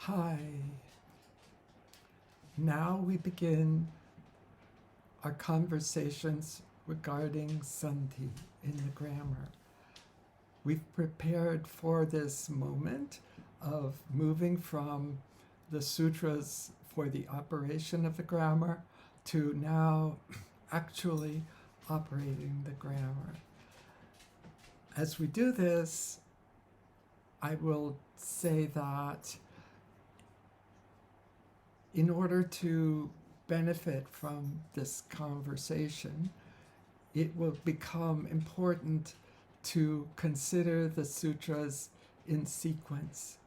Hi. Now we begin our conversations regarding Sandhi in the grammar. We've prepared for this moment of moving from the sutras for the operation of the grammar to now actually operating the grammar. As we do this, I will say that in order to benefit from this conversation, it will become important to consider the sutras in sequence.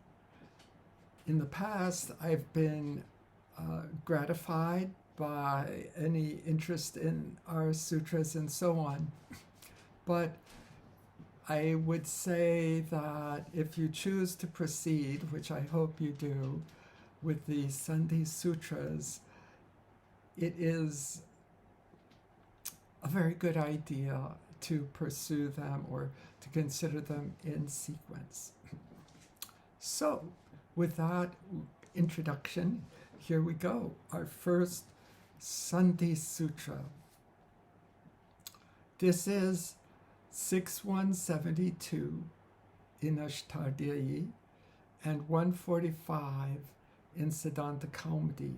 In the past, I've been gratified by any interest in our sutras and so on, but I would say that if you choose to proceed, which I hope you do, with the Sandhi Sutras, it is a very good idea to pursue them or to consider them in sequence. So, with that introduction, here we go. Our first Sandhi Sutra. This is 6172 in Ashtadhyayi and 145 in Siddhanta Kaumudi.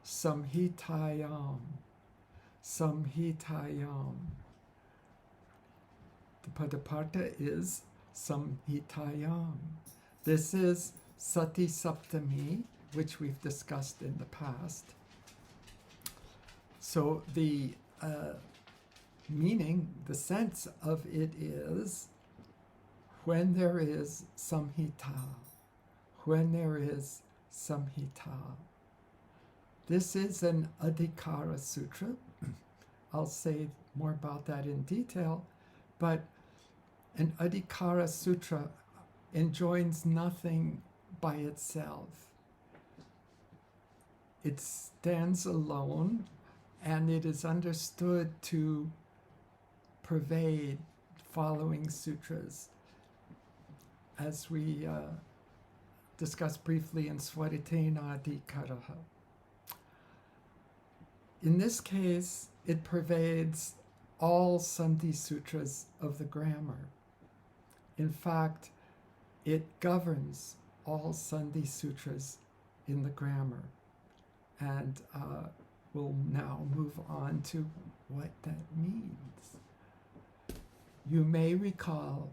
Samhitayam. Samhitayam. The Padapartha is Samhitayam. This is Sati Saptami, which we've discussed in the past. So the meaning, the sense of it is when there is samhita. When there is samhita. This is an Adhikara Sutra. I'll say more about that in detail, but an Adhikara Sutra enjoins nothing by itself. It stands alone, and it is understood to pervade following sutras, as we discussed briefly in Swaritena Adhikaraha. In this case, it pervades all Sandhi Sutras of the grammar. In fact, it governs all Sandhi Sutras in the grammar. And we'll now move on to what that means. You may recall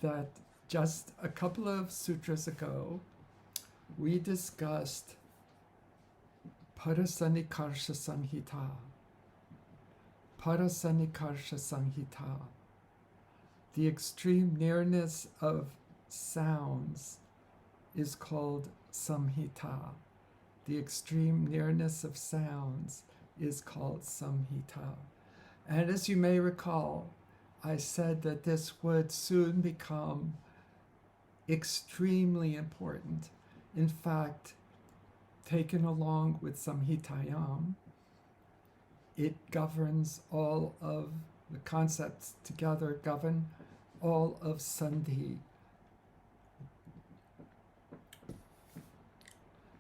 that just a couple of sutras ago, we discussed Parasanikarsa Sanghita. Parasanikarsa Sanghita. The extreme nearness of sounds is called Samhita. The extreme nearness of sounds is called Samhita. And as you may recall, I said that this would soon become extremely important. In fact, taken along with Samhitayam, it governs all of the concepts together, govern all of Sandhi.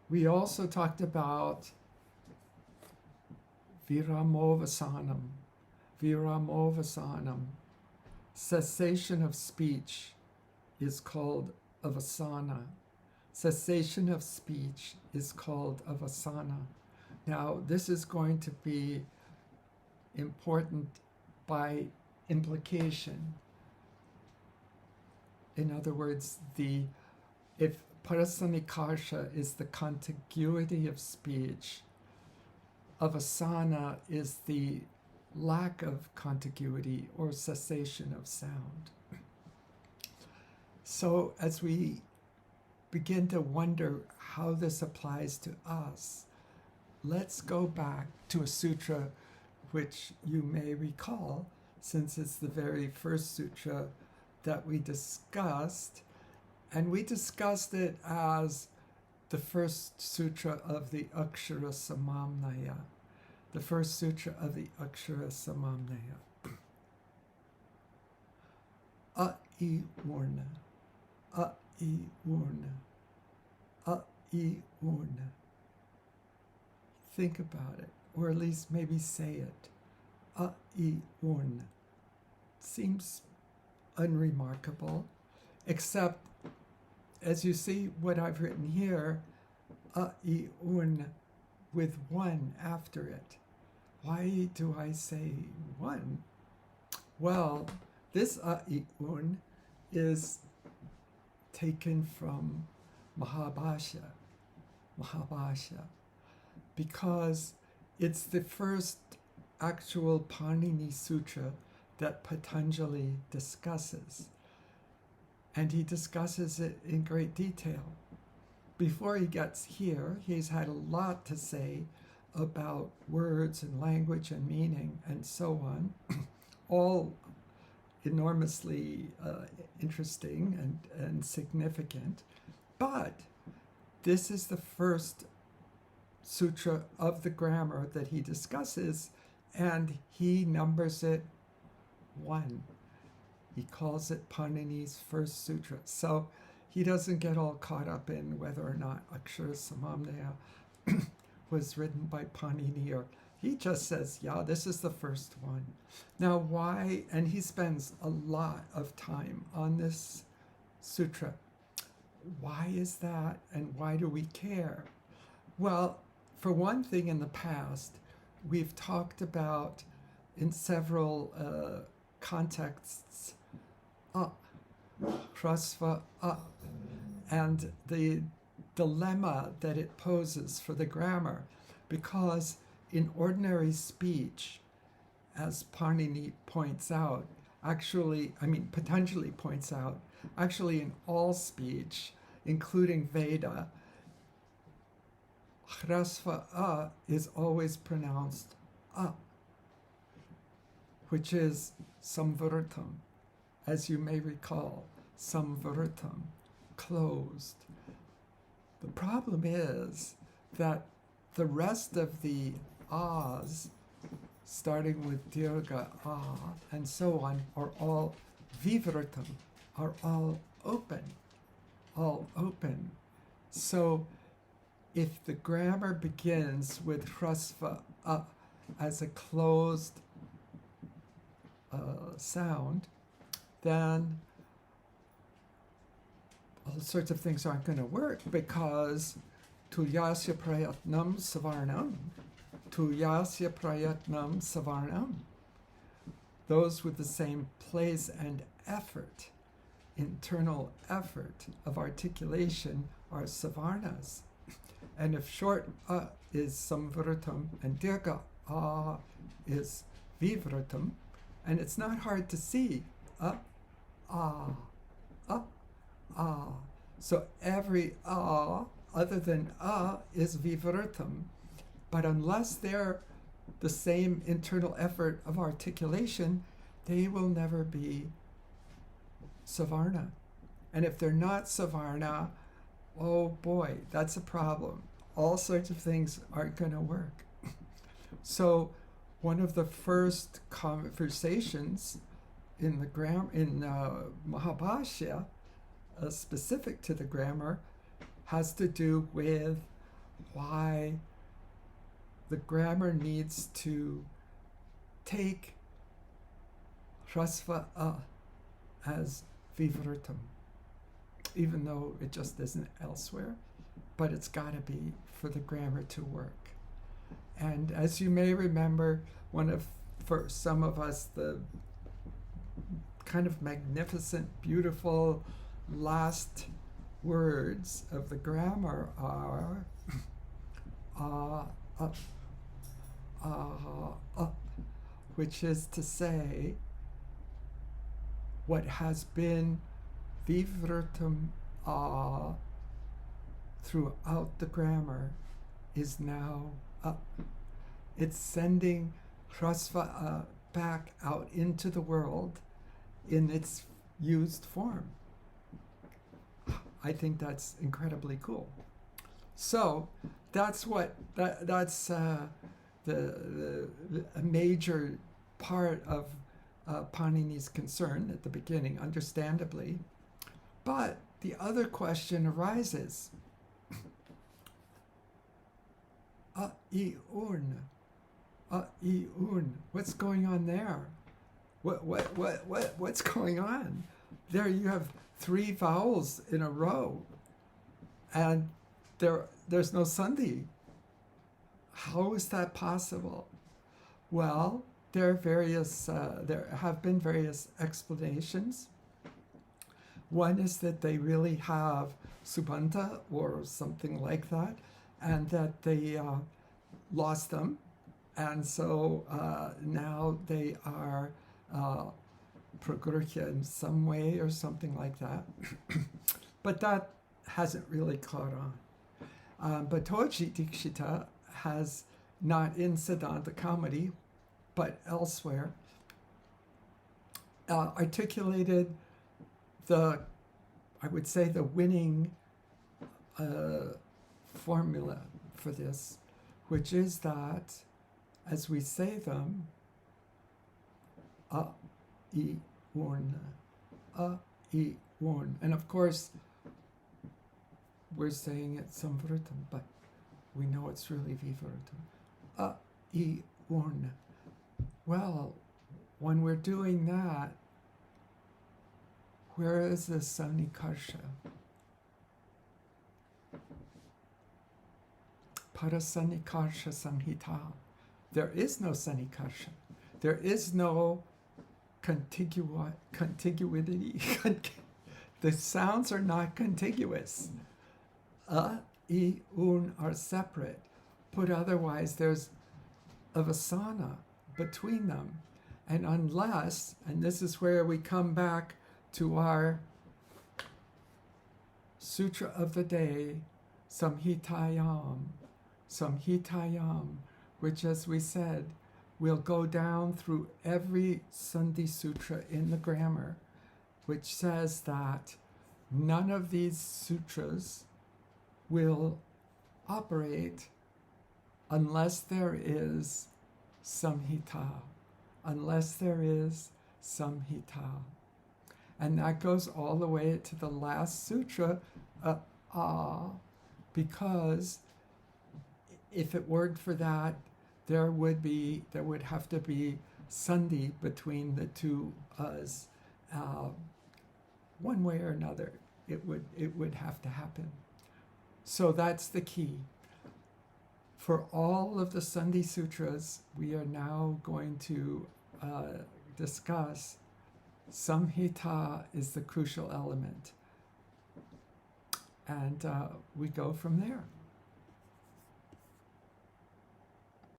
We also talked about Viramovasanam. Viramovasanam. Cessation of speech is called avasana. Cessation of speech is called avasana. Now, this is going to be important by implication. In other words, if Parasanikarsha is the contiguity of speech, avasana is the lack of contiguity or cessation of sound. So as we begin to wonder how this applies to us, let's go back to a sutra which you may recall, since it's the very first sutra that we discussed, and we discussed it as the first sutra of the Akshara Samamnaya. The first sutra of the Akshara Samamnaya. A-I-Warna. A-I-Warna. I un. Think about it, or at least maybe say it. I un. Seems unremarkable, except as you see what I've written here, I un with one after it. Why do I say one? Well, this I un is taken from Mahabhashya, because it's the first actual Panini Sutra that Patanjali discusses. And he discusses it in great detail. Before he gets here, he's had a lot to say about words and language and meaning and so on, all enormously interesting and significant. But this is the first sutra of the grammar that he discusses, and he numbers it one. He calls it Panini's first sutra. So he doesn't get all caught up in whether or not Akshara Samamnaya was written by Panini, or he just says, yeah, this is the first one. Now why, and he spends a lot of time on this sutra. Why is that, and why do we care? Well, for one thing, in the past, we've talked about, in several contexts, hrasva, and the dilemma that it poses for the grammar, because in ordinary speech, as Panini points out, Patanjali points out, actually in all speech, including Veda, hrasva is always pronounced which is samvritam, as you may recall, samvritam, closed. The problem is that the rest of the ahs, starting with dirgha and so on, are all vivritam, are all open. So if the grammar begins with hrasva as a closed sound, then all sorts of things aren't going to work, because tuyasya prayatnam savarnam, those with the same place and effort, internal effort of articulation, are savarnas. And if short is samvritam and dirgha is vivritam, and it's not hard to see, so every other than is vivritam, but unless they're the same internal effort of articulation, they will never be savarna. And if they're not savarna, oh boy, that's a problem. All sorts of things aren't going to work. So one of the first conversations in the Mahabhashya, specific to the grammar, has to do with why the grammar needs to take hrasva as vivritam, even though it just isn't elsewhere, but it's got to be for the grammar to work. And as you may remember, for some of us, the kind of magnificent, beautiful last words of the grammar are which is to say, what has been vivritam throughout the grammar is now up. It's sending hrasva back out into the world in its used form. I think that's incredibly cool. So that's a major part of Panini's concern at the beginning, understandably. But the other question arises, A-I-Un. A-I-Un. What's going on there? What's going on? There you have 3 vowels in a row, and there's no sandhi. How is that possible? Well, there have been various explanations. One is that they really have subanta or something like that, and that they lost them, and so now they are pragrya in some way or something like that. But that hasn't really caught on. But Toji Dikshita has, not in Siddhanta Kamari, but elsewhere, articulated I would say, the winning formula for this, which is that as we say them, a-i-un, a-i-un. And of course, we're saying it samvritam, but we know it's really vivritam. A-i-un. Well, when we're doing that, where is the sanikarsha? Parasanikarsha samhita. There is no sanikarsha. There is no contiguity. The sounds are not contiguous. A, I, un are separate. Put otherwise, there's a vasana between them. And unless, and this is where we come back to our Sutra of the Day, Samhitayam, which, as we said, will go down through every Sandhi Sutra in the grammar, which says that none of these sutras will operate unless there is samhita, And that goes all the way to the last sutra, because if it weren't for that, there would have to be sandhi between the two us, one way or another. It would have to happen. So that's the key. For all of the Sandhi Sutras, we are now going to discuss samhita is the crucial element. And we go from there.